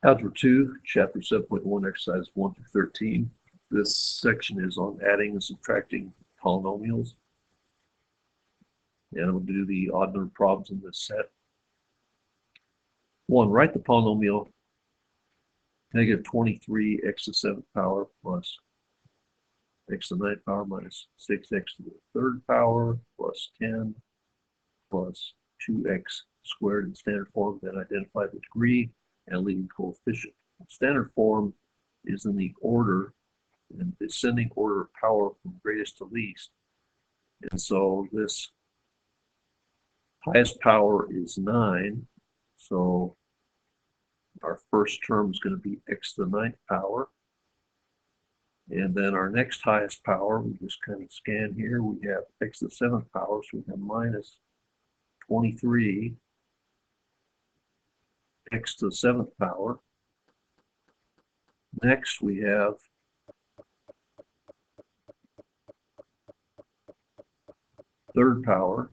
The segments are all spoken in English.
Algebra 2, Chapter 7.1, Exercise 1 through 13. This section is on adding and subtracting polynomials. And I'm going to do the odd number problems in this set. 1. Write the polynomial negative 23 x to the 7th power plus x to the 9th power minus 6x to the 3rd power plus 10 plus 2x squared in standard form. Then identify the degree and leading coefficient. Standard form is in the order, in descending order of power from greatest to least. And so this highest power is 9. So our first term is going to be x to the 9th power. And then our next highest power, we just kind of scan here, we have x to the 7th power, so we have minus 23 x to the 7th power. Next we have third power,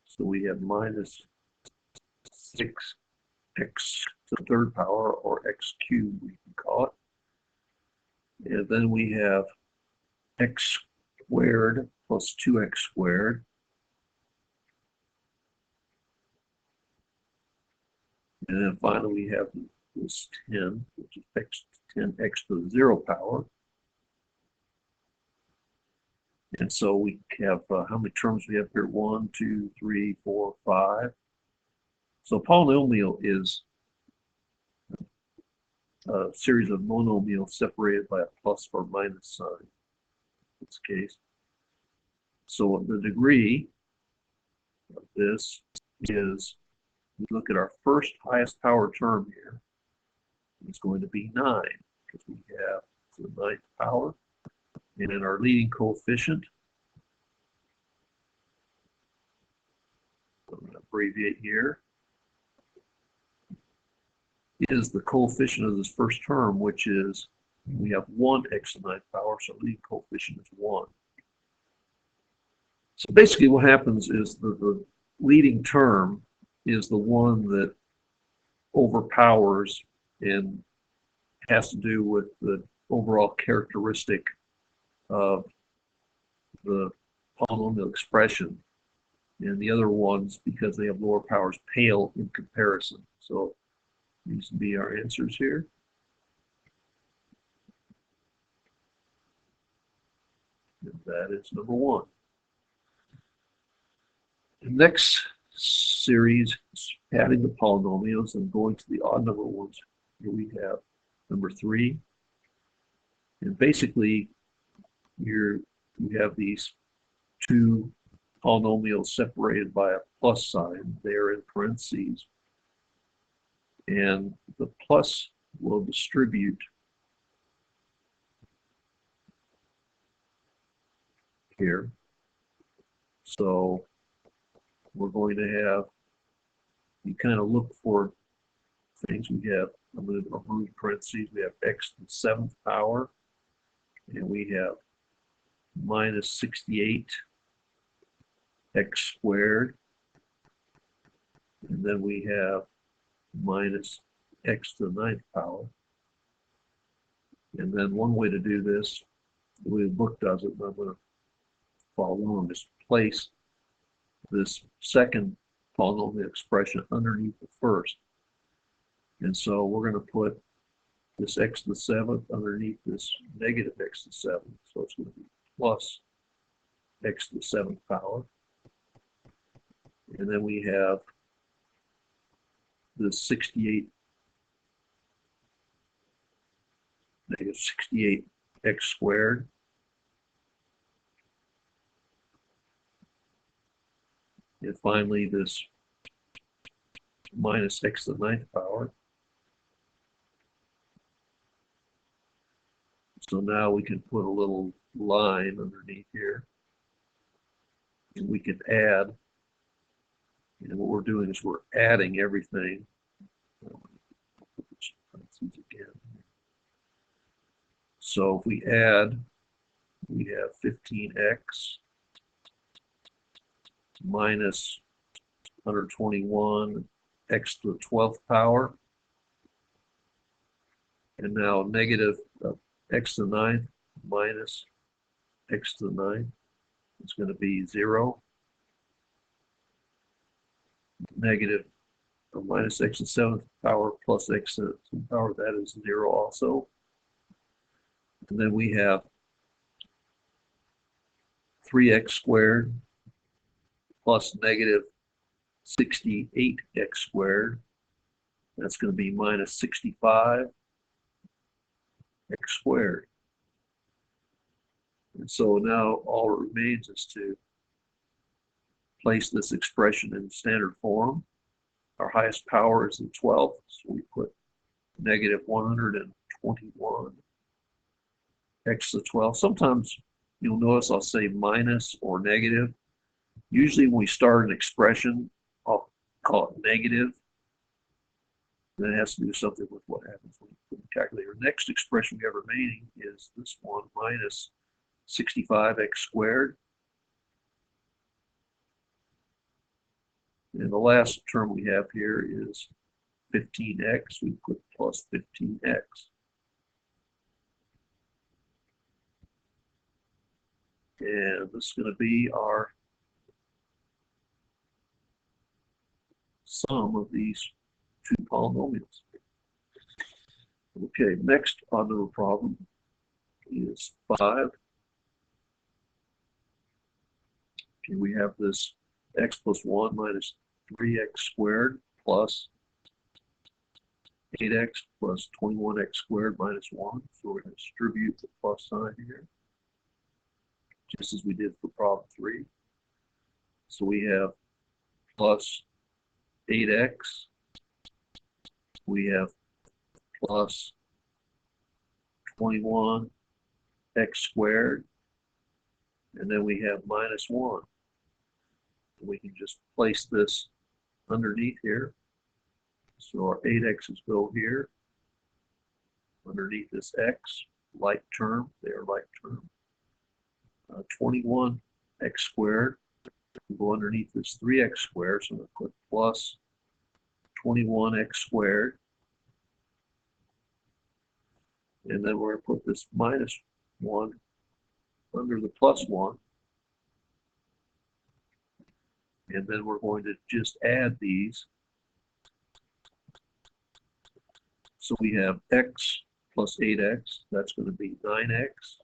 so we have minus 6x to the 3rd power, or x cubed we can call it. And then we have x squared plus 2x squared. And then finally we have this 10, which is 10x to the 0 power. And so we have, how many terms we have here? 1, 2, 3, 4, 5. So polynomial is a series of monomials separated by a plus or minus sign in this case. So the degree of this is, we look at our first highest power term here, it's going to be 9, because we have the 9th power. And in our leading coefficient, I'm going to abbreviate here, is the coefficient of this first term, which is, we have 1 x to the 9th power, so leading coefficient is 1. So basically what happens is the leading term is the one that overpowers and has to do with the overall characteristic of the polynomial expression. And the other ones, because they have lower powers, pale in comparison. So these would be our answers here. And that is number 1. The next series is adding the polynomials and going to the odd number ones. Here we have number 3. And basically, you have these two polynomials separated by a plus sign. They're in parentheses. And the plus will distribute here. So we're going to have, you kind of look for things. We have, I'm going to remove parentheses, we have x to the 7th power, and we have minus 68 x squared, and then we have minus x to the 9th power. And then one way to do this, the way the book does it, and I'm going to follow along, is place this second polynomial expression underneath the first. And so we're going to put this x to the 7th underneath this negative x to the 7th. So it's going to be plus x to the 7th power. And then we have this 68, negative 68 x squared. And finally, this minus x to the 9th power. So now we can put a little line underneath here. And we can add. And what we're doing is we're adding everything. So if we add, we have 15x minus 121 x to the 12th power And now negative x to the 9th minus x to the 9th is going to be 0. Negative minus x to the 7th power plus x to the 7th power, that is 0 also. And then we have 3x squared plus negative 68x squared. That's going to be minus 65x squared. And so now all it remains is to place this expression in standard form. Our highest power is the 12th, so we put negative 121 x to the 12th. Sometimes you'll notice I'll say minus or negative. Usually when we start an expression, I'll call it negative. Then it has to do something with what happens when you put the calculator. Next expression we have remaining is this one, minus 65x squared. And the last term we have here is 15x. We put plus 15x. And this is going to be our sum of these two polynomials. Okay, next on the problem is 5. Okay, we have this x plus 1 minus 3x squared plus 8x plus 21x squared minus 1. So we're going to distribute the plus sign here, just as we did for problem 3. So we have plus 8x. We have plus 21x squared. And then we have minus 1. We can just place this underneath here. So our 8x's go here. Underneath this x, like term, they are like term. 21x squared will go underneath this 3x squared. So we'll put plus 21x squared. And then we're going to put this minus 1 under the plus 1. And then we're going to just add these. So we have x plus 8x, that's going to be 9x.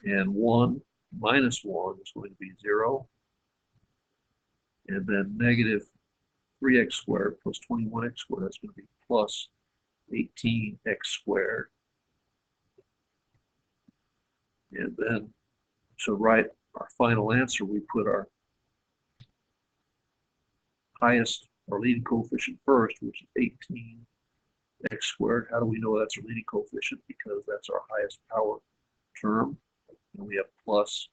And 1 minus 1 is going to be 0. And then negative 3x squared plus 21x squared, that's going to be plus 18x squared. And then to write our final answer, we put our highest or leading coefficient first, which is 18x squared. How do we know that's our leading coefficient? Because that's our highest power term. And we have plus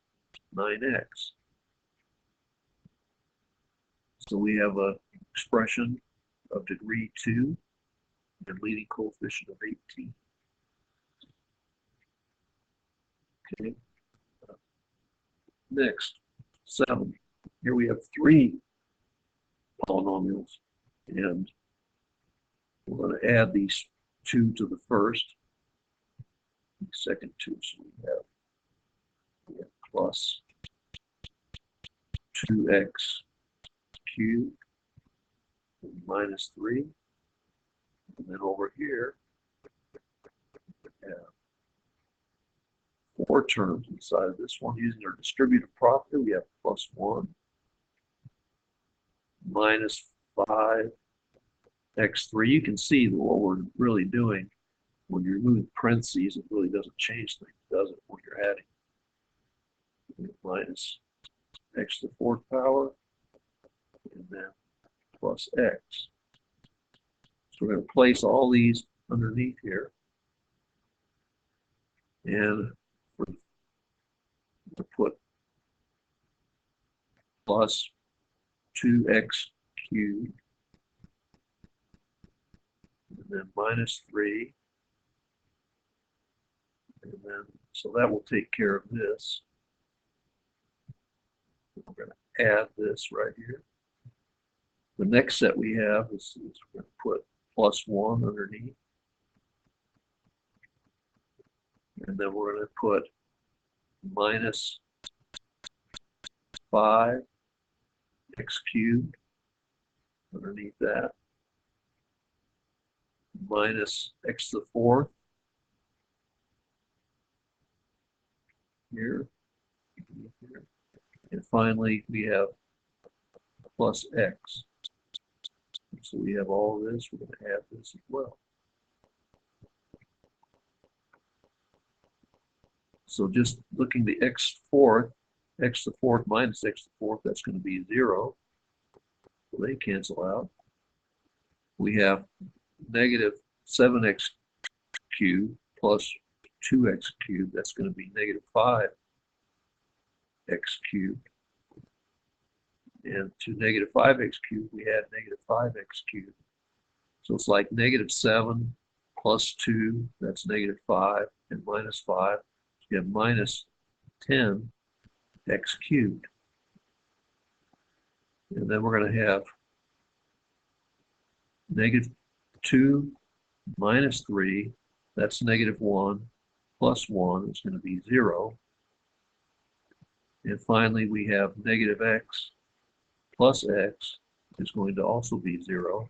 9x. So we have an expression of degree 2 and leading coefficient of 18. Okay. Next, 7. Here we have 3 polynomials, and we're going to add these 2 to the first, the second 2. So we have plus 2x cubed minus 3. And then over here, we have 4 terms inside of this one. Using our distributive property, we have plus 1 minus 5x3. You can see that what we're really doing when you're removing parentheses, it really doesn't change things, does it, when you're adding? Minus x to the 4th power, and then plus x. So we're going to place all these underneath here. And we'll put plus 2x cubed, and then minus 3. And then, so that will take care of this. We're going to add this right here. The next set we have is we're going to put plus 1 underneath. And then we're going to put minus 5 x cubed underneath that. Minus x to the fourth here. And finally, we have plus x. So we have all of this. We're going to add this as well. So just looking at the x to the fourth minus x to the fourth, that's going to be 0. So they cancel out. We have negative 7x cubed plus 2x cubed. That's going to be negative 5x cubed. And to negative 5x cubed, we add negative 5x cubed. So it's like negative 7 plus 2, that's negative 5, and minus 5. So you have minus 10x cubed. And then we're going to have negative 2 minus 3, that's negative 1, plus 1 is going to be 0. And finally, we have negative x plus x is going to also be 0.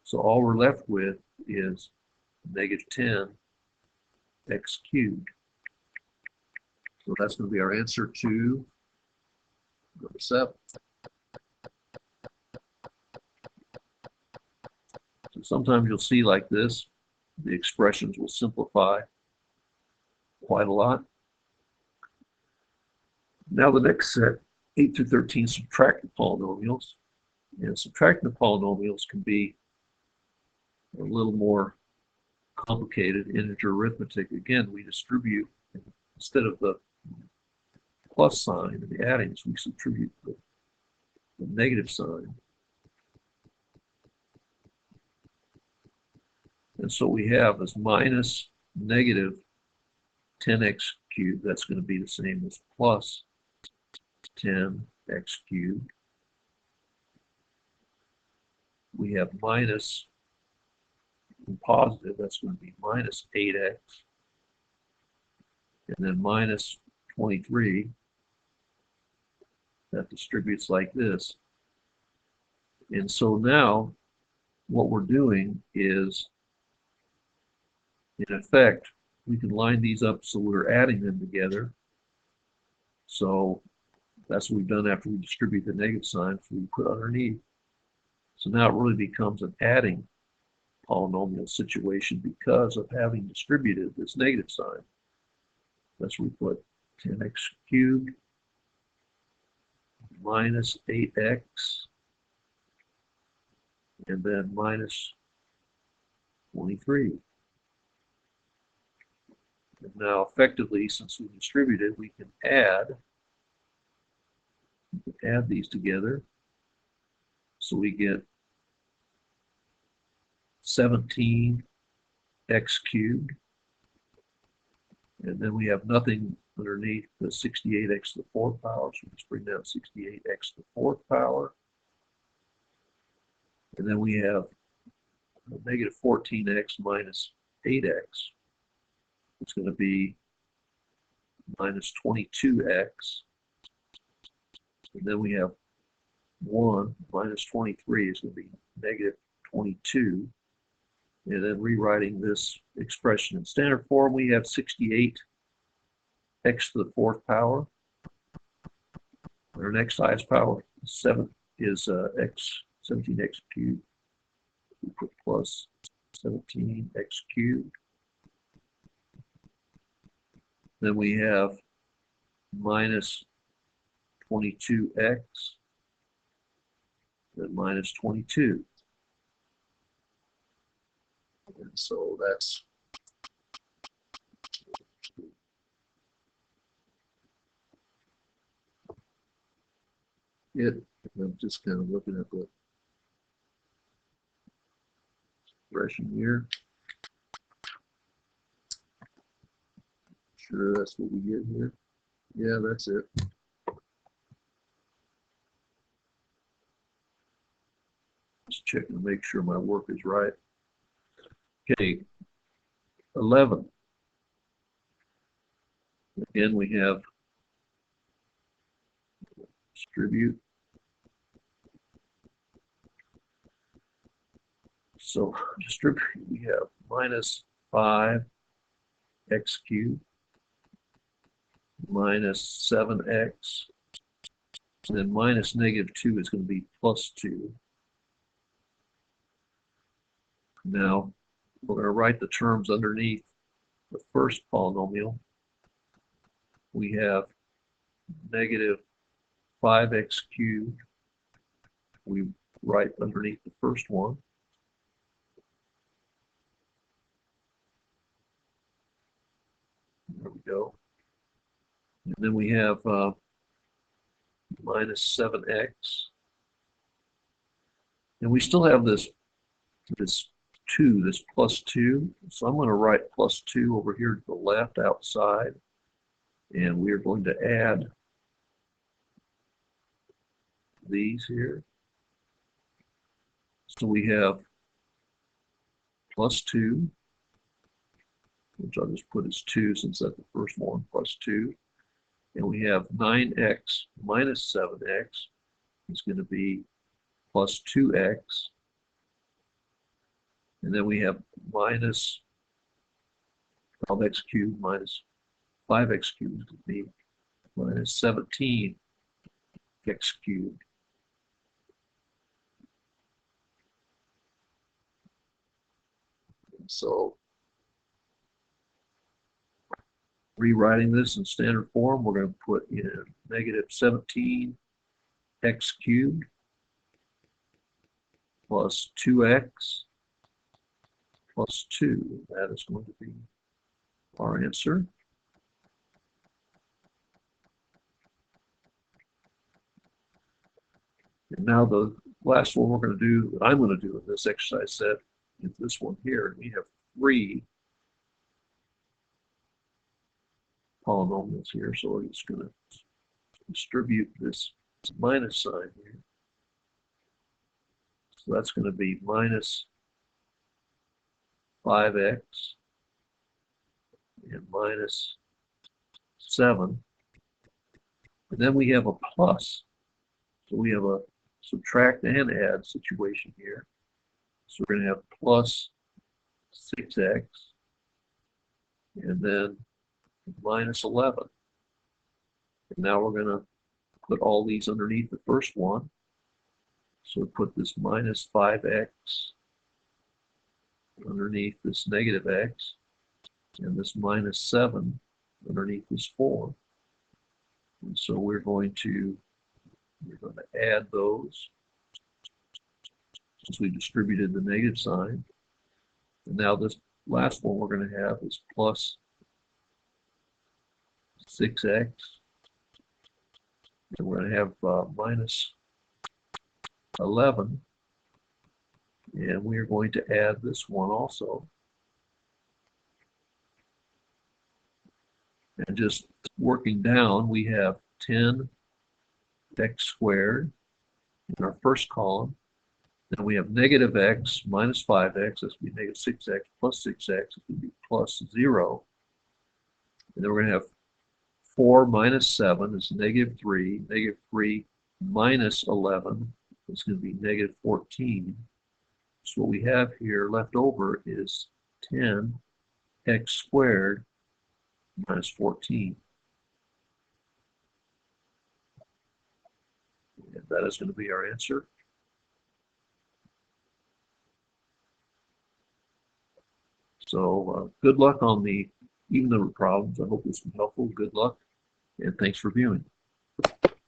So all we're left with is negative 10x cubed. So that's going to be our answer to number 7. So sometimes you'll see like this, the expressions will simplify quite a lot. Now the next set, 8 through 13, subtractive polynomials. And subtractive polynomials can be a little more complicated. Integer arithmetic, again, we distribute, instead of the plus sign and the addings, we subtribute the negative sign. And so we have as minus negative 10x cubed. That's going to be the same as plus 10x cubed. We have minus positive, that's going to be minus 8x. And then minus 23, that distributes like this. And so now what we're doing is, in effect, we can line these up so we're adding them together. So that's what we've done after we distribute the negative sign, so we put underneath. So now it really becomes an adding polynomial situation because of having distributed this negative sign. That's where we put 10x cubed minus 8x and then minus 23. And now effectively, since we distributed, we can add these together. So we get 17x cubed. And then we have nothing underneath the 68x to the fourth power. So we just bring down 68x to the fourth power. And then we have negative 14x minus 8x. It's going to be minus 22x. And then we have 1 minus 23 is going to be negative 22. And then rewriting this expression in standard form, we have 68x to the fourth power. Our next highest power is 17x cubed. We put plus 17x cubed. Then we have minus 22x, then minus 22. And so that's it. I'm just kind of looking at the expression here. Sure, that's what we get here. Yeah, that's it. Just checking to make sure my work is right. Okay, 11. Again, we have distribute. So distribute, we have minus 5x cubed minus 7x, and then minus -2 is going to be plus 2. Now, we're going to write the terms underneath the first polynomial. We have negative 5x cubed. We write underneath the first one. There we go. And then we have minus 7x. And we still have this 2, this plus 2. So I'm going to write plus 2 over here to the left outside. And we are going to add these here. So we have plus 2, which I'll just put as 2 since that's the first one, plus 2. And we have 9x minus 7x is going to be plus 2x. And then we have minus 12x cubed minus 5x cubed is going to be minus 17x cubed. So rewriting this in standard form, we're going to put in negative 17x cubed plus 2x plus 2. That is going to be our answer. And now the last one we're going to do, that I'm going to do in this exercise set, is this one here. We have 3 polynomials here, so we're just going to distribute this minus sign here. So that's going to be minus 5x and minus 7. And then we have a plus. So we have a subtract and add situation here. So we're going to have plus 6x and then minus 11. And now we're going to put all these underneath the first one. So we put this minus 5x underneath this negative x, and this minus 7 underneath this 4. And so we're going to add those since we distributed the negative sign. And now this last one we're going to have is plus 6x. And we're going to have minus 11. And we are going to add this one also. And just working down, we have 10x squared in our first column. Then we have negative x minus 5x. This would be negative 6x plus 6x. It would be plus 0. And then we're going to have 4 minus 7 is negative 3. Negative 3 minus 11 is going to be negative 14. So what we have here left over is 10x squared minus 14. And that is going to be our answer. So good luck on the even number problems. I hope this was helpful. Good luck, and thanks for viewing.